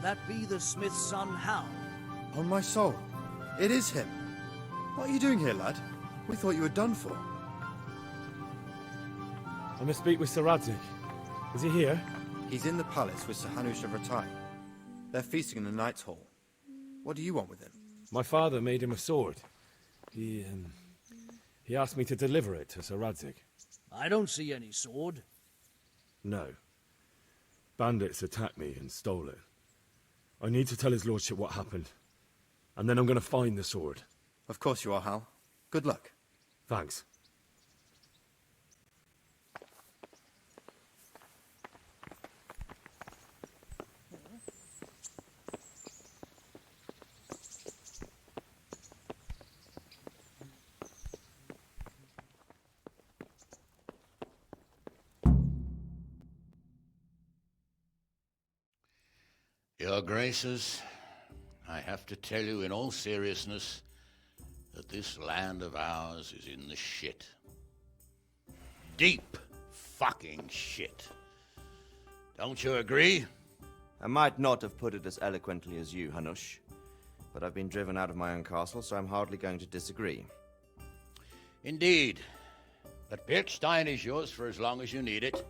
that be the smith's son, Hal? On my soul, it is him. What are you doing here, lad? We thought you were done for. I must speak with Sir Radzig. Is he here? He's in the palace with Sir Hanush of Rattay. They're feasting in the Knight's Hall. What do you want with him? My father made him a sword. He asked me to deliver it to Sir Radzig. I don't see any sword. No. Bandits attacked me and stole it. I need to tell his lordship what happened. And then I'm going to find the sword. Of course you are, Hal. Good luck. Thanks. Your Graces, I have to tell you in all seriousness that this land of ours is in the shit. Deep fucking shit. Don't you agree? I might not have put it as eloquently as you, Hanush, but I've been driven out of my own castle, so I'm hardly going to disagree. Indeed. But Birkstein is yours for as long as you need it.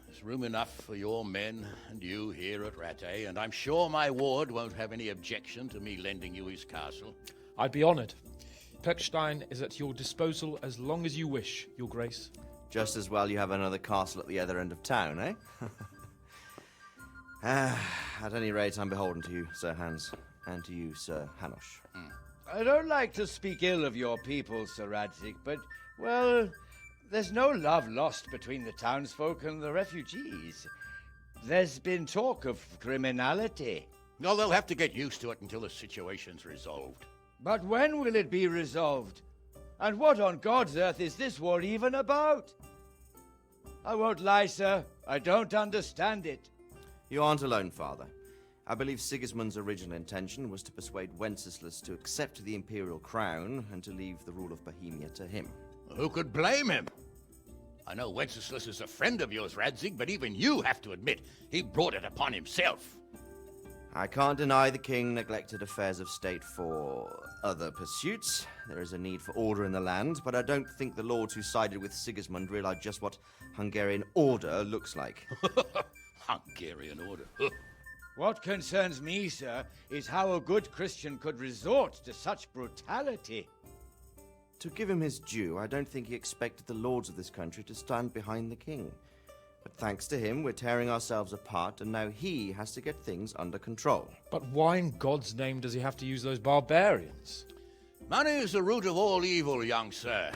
There's room enough for your men and you here at Rattay, and I'm sure my ward won't have any objection to me lending you his castle. I'd be honored. Pechstein is at your disposal as long as you wish, Your Grace. Just as well you have another castle at the other end of town, eh? At any rate, I'm beholden to you, Sir Hans, and to you, Sir Hanush. I don't like to speak ill of your people, Sir Radzig, but, well, there's no love lost between the townsfolk and the refugees. There's been talk of criminality. No, they'll have to get used to it until the situation's resolved. But when will it be resolved? And what on God's earth is this war even about? I won't lie, sir. I don't understand it. You aren't alone, Father. I believe Sigismund's original intention was to persuade Wenceslas to accept the imperial crown and to leave the rule of Bohemia to him. Who could blame him? I know Wenceslas is a friend of yours, Radzig, but even you have to admit he brought it upon himself. I can't deny the king neglected affairs of state for other pursuits. There is a need for order in the land, but I don't think the lords who sided with Sigismund realized just what Hungarian order looks like. Hungarian order. What concerns me, sir, is how a good Christian could resort to such brutality. To give him his due, I don't think he expected the lords of this country to stand behind the king. But thanks to him, we're tearing ourselves apart, and now he has to get things under control. But why in God's name does he have to use those barbarians? Money is the root of all evil, young sir.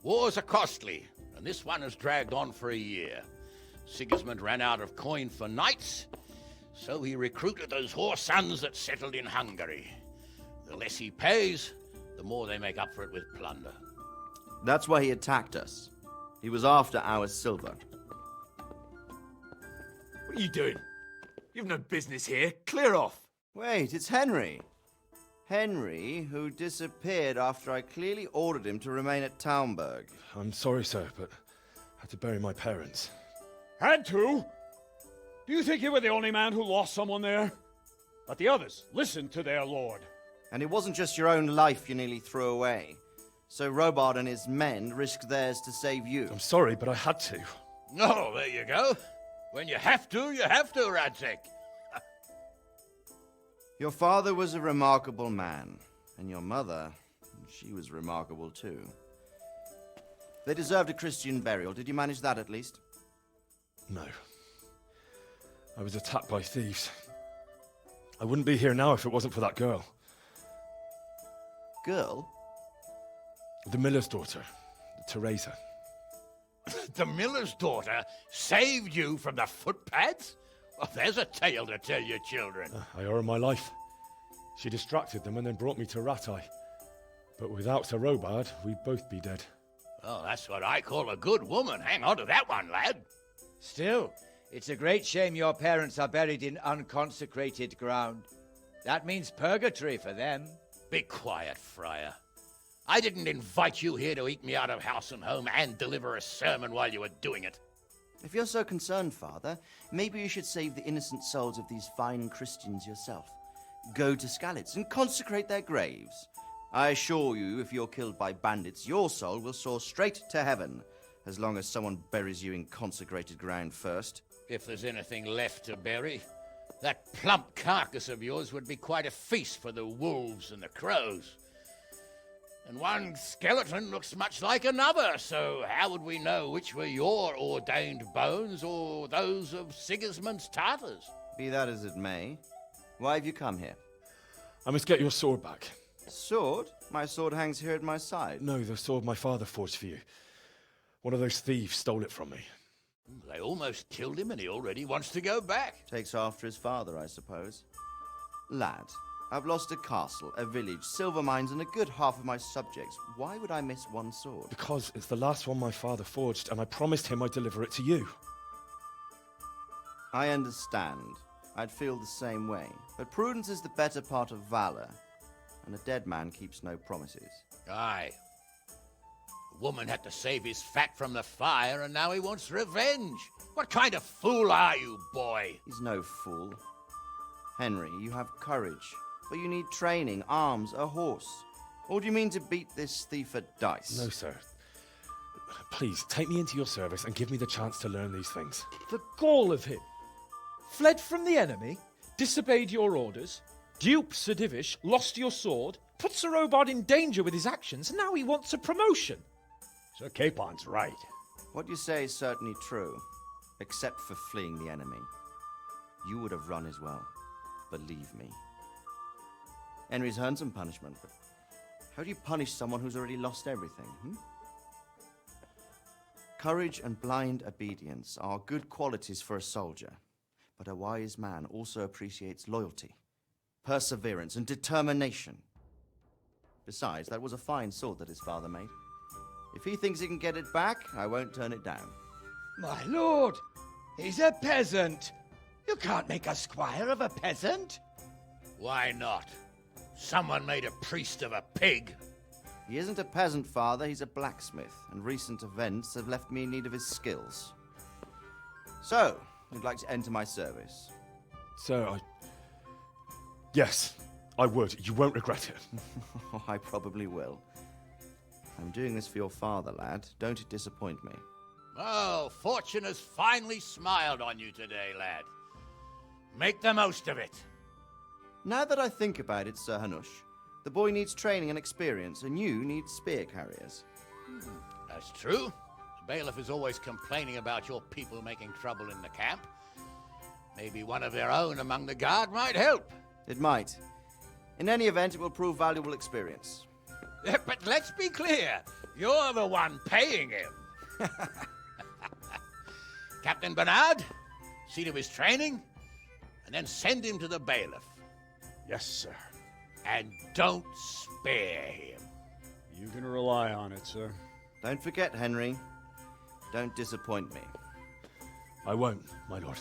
Wars are costly, and this one has dragged on for a year. Sigismund ran out of coin for knights, so he recruited those whore sons that settled in Hungary. The less he pays, the more they make up for it with plunder. That's why he attacked us. He was after our silver. What are you doing? You've no business here. Clear off. Wait, it's Henry. Henry, who disappeared after I clearly ordered him to remain at Talmberg. I'm sorry, sir, but I had to bury my parents. Had to? Do you think you were the only man who lost someone there? But the others listened to their lord. And it wasn't just your own life you nearly threw away. So Robard and his men risked theirs to save you. I'm sorry, but I had to. Oh, there you go. When you have to, Radzig. Your father was a remarkable man, and your mother, she was remarkable too. They deserved a Christian burial. Did you manage that at least? No. I was attacked by thieves. I wouldn't be here now if it wasn't for that girl. Girl? The miller's daughter, Teresa. The miller's daughter saved you from the footpads? Well, there's a tale to tell your children. I owe her my life. She distracted them and then brought me to Rattay. But without Sir Robard, we'd both be dead. Oh, that's what I call a good woman. Hang on to that one, lad. Still, it's a great shame your parents are buried in unconsecrated ground. That means purgatory for them. Be quiet, Friar. I didn't invite you here to eat me out of house and home and deliver a sermon while you were doing it. If you're so concerned, Father, maybe you should save the innocent souls of these fine Christians yourself. Go to Skalitz and consecrate their graves. I assure you, if you're killed by bandits, your soul will soar straight to heaven, as long as someone buries you in consecrated ground first. If there's anything left to bury, that plump carcass of yours would be quite a feast for the wolves and the crows. And one skeleton looks much like another, so how would we know which were your ordained bones or those of Sigismund's Tartars? Be that as it may, why have you come here? I must get your sword back. Sword? My sword hangs here at my side. No, the sword my father forged for you. One of those thieves stole it from me. They almost killed him and he already wants to go back. Takes after his father, I suppose. Lad, I've lost a castle, a village, silver mines, and a good half of my subjects. Why would I miss one sword? Because it's the last one my father forged, and I promised him I'd deliver it to you. I understand. I'd feel the same way. But prudence is the better part of valor, and a dead man keeps no promises. Aye. The woman had to save his fat from the fire, and now he wants revenge. What kind of fool are you, boy? He's no fool. Henry, you have courage, but you need training, arms, a horse. Or do you mean to beat this thief at dice? No, sir. Please, take me into your service and give me the chance to learn these things. The gall of him. Fled from the enemy, disobeyed your orders, duped Sir Divish, lost your sword, put Sir Robard in danger with his actions, and now he wants a promotion. Sir Capon's right. What you say is certainly true, except for fleeing the enemy. You would have run as well, believe me. Henry's earned some punishment, but how do you punish someone who's already lost everything, Courage and blind obedience are good qualities for a soldier, but a wise man also appreciates loyalty, perseverance, and determination. Besides, that was a fine sword that his father made. If he thinks he can get it back, I won't turn it down. My lord, he's a peasant. You can't make a squire of a peasant. Why not? Someone made a priest of a pig. He isn't a peasant, father, he's a blacksmith, and recent events have left me in need of his skills. So, you'd like to enter my service? Sir, Yes, I would. You won't regret it. I probably will. I'm doing this for your father, lad. Don't disappoint me. Oh, fortune has finally smiled on you today, lad. Make the most of it. Now that I think about it, Sir Hanush, the boy needs training and experience, and you need spear carriers. That's true. The bailiff is always complaining about your people making trouble in the camp. Maybe one of their own among the guard might help. It might. In any event, it will prove valuable experience. But let's be clear, you're the one paying him. Captain Bernard, see to his training, and then send him to the bailiff. Yes, sir. And don't spare him. You can rely on it, sir. Don't forget, Henry. Don't disappoint me. I won't, my lord.